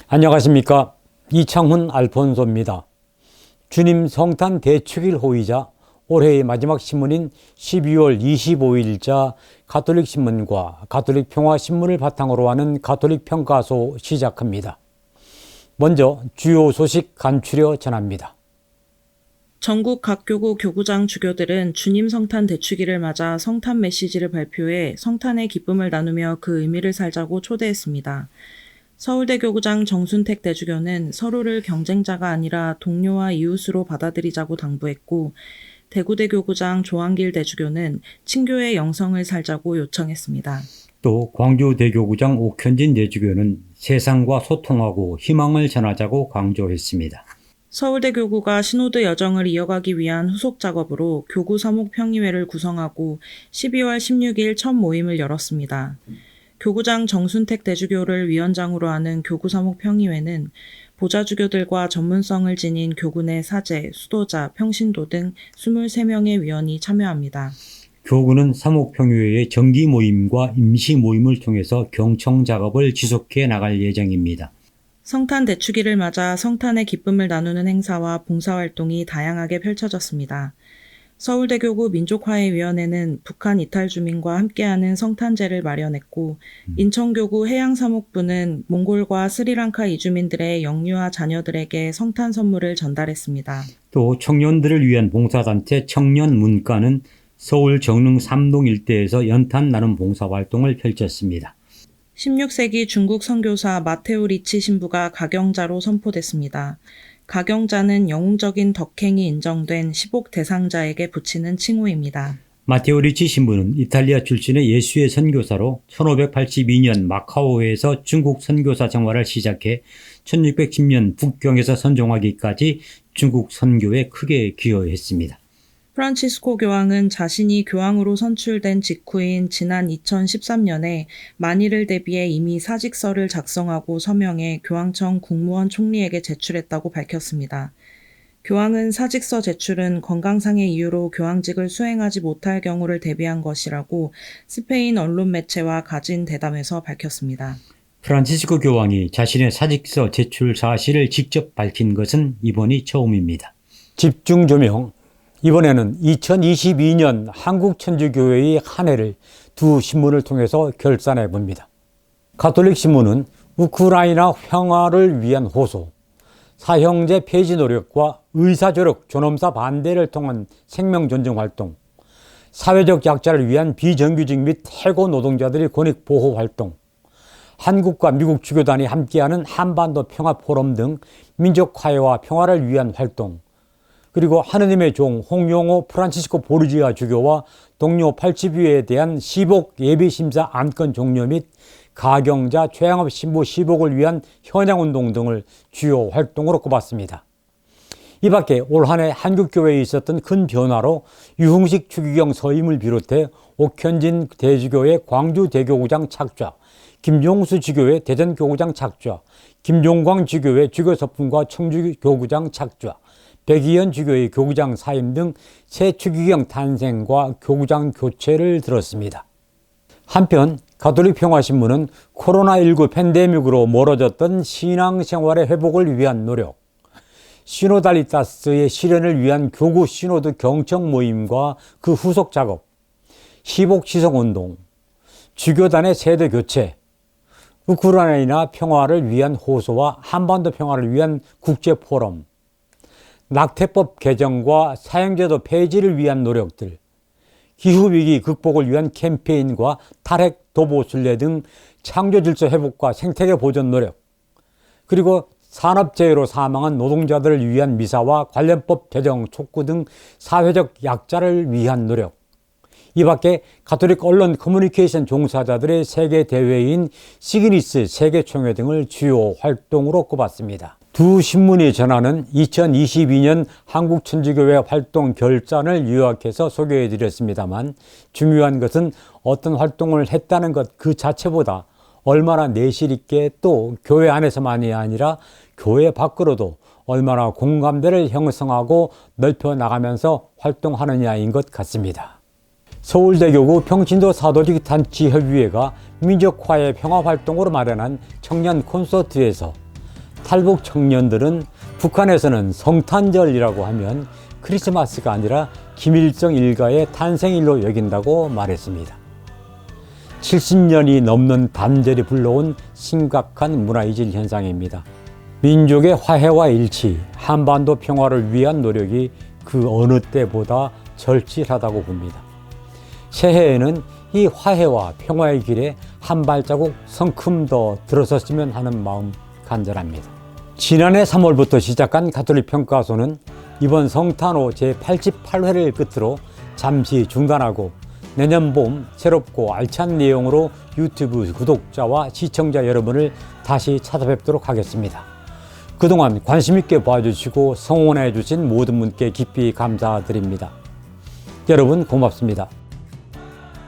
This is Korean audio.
안녕하십니까. 이창훈 알폰소입니다. 주님 성탄 대축일 호이자 올해의 마지막 신문인 12월 25일자 가톨릭 신문과 가톨릭 평화신문을 바탕으로 하는 가톨릭 평가소 시작합니다. 먼저 주요 소식 간추려 전합니다. 전국 각 교구 교구장 주교들은 주님 성탄 대축일을 맞아 성탄 메시지를 발표해 성탄의 기쁨을 나누며 그 의미를 살자고 초대했습니다. 서울대 교구장 정순택 대주교는 서로를 경쟁자가 아니라 동료와 이웃으로 받아들이자고 당부했고, 대구대 교구장 조한길 대주교는 친교의 영성을 살자고 요청했습니다. 또 광주 대교구장 옥현진 대주교는 세상과 소통하고 희망을 전하자고 강조했습니다. 서울대 교구가 신호드 여정을 이어가기 위한 후속 작업으로 교구 사목평의회를 구성하고 12월 16일 첫 모임을 열었습니다. 교구장 정순택 대주교를 위원장으로 하는 교구사목평의회는 보좌주교들과 전문성을 지닌 교구 내 사제, 수도자, 평신도 등 23명의 위원이 참여합니다. 교구는 사목평의회의 정기 모임과 임시 모임을 통해서 경청 작업을 지속해 나갈 예정입니다. 성탄 대축일을 맞아 성탄의 기쁨을 나누는 행사와 봉사활동이 다양하게 펼쳐졌습니다. 서울대교구 민족화해위원회는 북한 이탈 주민과 함께하는 성탄제를 마련했고, 인천교구 해양사목부는 몽골과 스리랑카 이주민들의 영유아 자녀들에게 성탄 선물을 전달했습니다. 또 청년들을 위한 봉사단체 청년문가는 서울 정릉 삼동 일대에서 연탄 나눔 봉사활동을 펼쳤습니다. 16세기 중국 선교사 마테오 리치 신부가 가경자로 선포됐습니다. 가경자는 영웅적인 덕행이 인정된 10옥 대상자에게 붙이는 칭호입니다. 마테오 리치 신부는 이탈리아 출신의 예수의 선교사로 1582년 마카오에서 중국 선교사 생활을 시작해 1610년 북경에서 선종하기까지 중국 선교에 크게 기여했습니다. 프란치스코 교황은 자신이 교황으로 선출된 직후인 지난 2013년에 만일을 대비해 이미 사직서를 작성하고 서명해 교황청 국무원 총리에게 제출했다고 밝혔습니다. 교황은 사직서 제출은 건강상의 이유로 교황직을 수행하지 못할 경우를 대비한 것이라고 스페인 언론 매체와 가진 대담에서 밝혔습니다. 프란치스코 교황이 자신의 사직서 제출 사실을 직접 밝힌 것은 이번이 처음입니다. 집중 조명. 이번에는 2022년 한국천주교회의 한 해를 두 신문을 통해서 결산해 봅니다. 가톨릭 신문은 우크라이나 평화를 위한 호소, 사형제 폐지 노력과 의사조력 존엄사 반대를 통한 생명존중 활동, 사회적 약자를 위한 비정규직 및 해고 노동자들의 권익보호 활동, 한국과 미국 주교단이 함께하는 한반도 평화포럼 등 민족화해와 평화를 위한 활동, 그리고 하느님의 종 홍용호 프란치스코 보르지아 주교와 동료 80위에 대한 시복 예비심사 안건 종료 및 가경자 최양업 신부 시복을 위한 현양운동 등을 주요 활동으로 꼽았습니다. 이 밖에 올 한 해 한국교회에 있었던 큰 변화로 유흥식 추기경 서임을 비롯해 옥현진 대주교의 광주 대교구장 착좌, 김종수 주교의 대전 교구장 착좌, 김종광 주교의 주교서품과 청주 교구장 착좌, 백이현 주교의 교구장 사임 등 새 추기경 탄생과 교구장 교체를 들었습니다. 한편 가톨릭 평화신문은 코로나19 팬데믹으로 멀어졌던 신앙생활의 회복을 위한 노력, 시노달리타스의 실현을 위한 교구 시노드 경청 모임과 그 후속 작업, 시복 시성운동, 주교단의 세대 교체, 우크라이나 평화를 위한 호소와 한반도 평화를 위한 국제포럼, 낙태법 개정과 사형제도 폐지를 위한 노력들, 기후위기 극복을 위한 캠페인과 탈핵 도보순례 등 창조질서 회복과 생태계 보존 노력, 그리고 산업재해로 사망한 노동자들을 위한 미사와 관련법 개정 촉구 등 사회적 약자를 위한 노력, 이 밖에 가톨릭 언론 커뮤니케이션 종사자들의 세계대회인 시그니스 세계총회 등을 주요 활동으로 꼽았습니다. 두 신문이 전하는 2022년 한국천주교회 활동 결산을 요약해서 소개해드렸습니다만, 중요한 것은 어떤 활동을 했다는 것 그 자체보다 얼마나 내실 있게 또 교회 안에서만이 아니라 교회 밖으로도 얼마나 공감대를 형성하고 넓혀나가면서 활동하느냐인 것 같습니다. 서울대교구 평신도 사도직 단체협의회가 민족화의 평화활동으로 마련한 청년 콘서트에서 탈북 청년들은 북한에서는 성탄절이라고 하면 크리스마스가 아니라 김일성 일가의 탄생일로 여긴다고 말했습니다. 70년이 넘는 단절이 불러온 심각한 문화이질 현상입니다. 민족의 화해와 일치, 한반도 평화를 위한 노력이 그 어느 때보다 절실하다고 봅니다. 새해에는 이 화해와 평화의 길에 한 발자국 성큼 더 들어섰으면 하는 마음 간절합니다. 지난해 3월부터 시작한 가톨릭 평가소는 이번 성탄호 제88회를 끝으로 잠시 중단하고 내년 봄 새롭고 알찬 내용으로 유튜브 구독자와 시청자 여러분을 다시 찾아뵙도록 하겠습니다. 그동안 관심 있게 봐주시고 성원해 주신 모든 분께 깊이 감사드립니다. 여러분 고맙습니다.